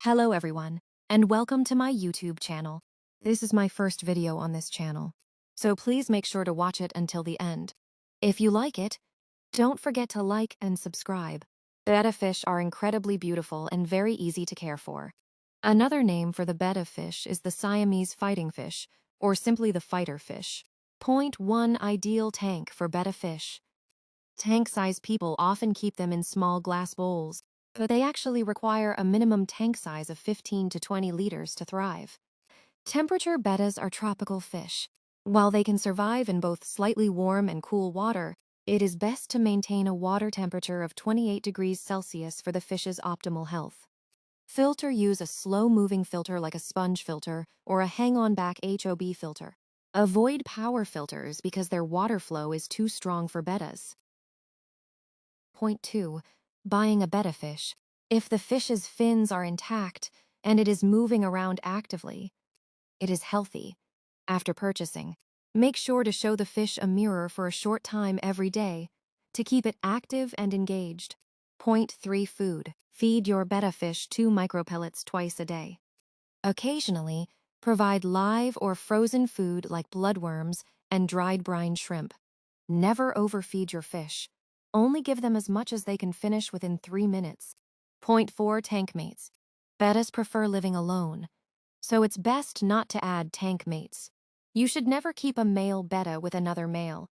Hello everyone, and welcome to my YouTube channel. This is my first video on this channel, so please make sure to watch it until the end. If you like it, don't forget to like and subscribe. Betta fish are incredibly beautiful and very easy to care for. Another name for the betta fish is the Siamese fighting fish, or simply the fighter fish. Point 1 Ideal tank for betta fish. Tank-sized people often keep them in small glass bowls, but they actually require a minimum tank size of 15 to 20 liters to thrive. Temperature bettas are tropical fish. While they can survive in both slightly warm and cool water, it is best to maintain a water temperature of 28 degrees Celsius for the fish's optimal health. Use a slow-moving filter like a sponge filter or a hang-on-back HOB filter. Avoid power filters because their water flow is too strong for bettas. Point 2. Buying a betta fish. If the fish's fins are intact and it is moving around actively, it is healthy. After purchasing, make sure to show the fish a mirror for a short time every day to keep it active and engaged. Point 3. Food. Feed your betta fish 2 micropellets twice a day. Occasionally, provide live or frozen food like bloodworms and dried brine shrimp. Never overfeed your fish. Only give them as much as they can finish within 3 minutes. Point 4. Tank mates. Bettas prefer living alone, so it's best not to add tank mates. You should never keep a male betta with another male.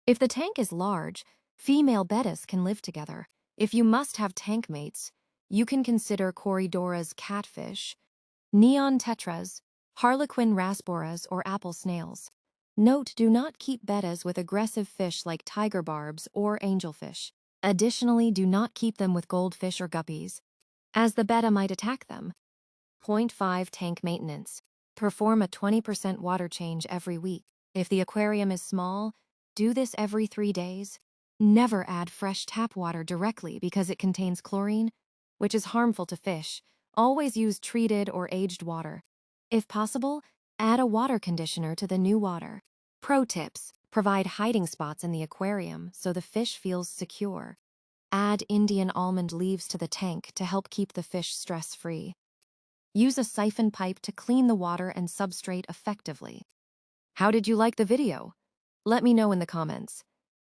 If the tank is large, female bettas can live together. If you must have tank mates, you can consider Corydoras catfish, neon tetras, harlequin rasboras, or apple snails. Note: do not keep bettas with aggressive fish like tiger barbs or angelfish. Additionally, do not keep them with goldfish or guppies, as the betta might attack them. Point 5. Tank maintenance. Perform a 20% water change every week. If the aquarium is small, do this every 3 days. Never add fresh tap water directly because it contains chlorine, which is harmful to fish. Always use treated or aged water. If possible, add a water conditioner to the new water. Pro tips: provide hiding spots in the aquarium so the fish feels secure. Add Indian almond leaves to the tank to help keep the fish stress-free. Use a siphon pipe to clean the water and substrate effectively. How did you like the video? Let me know in the comments.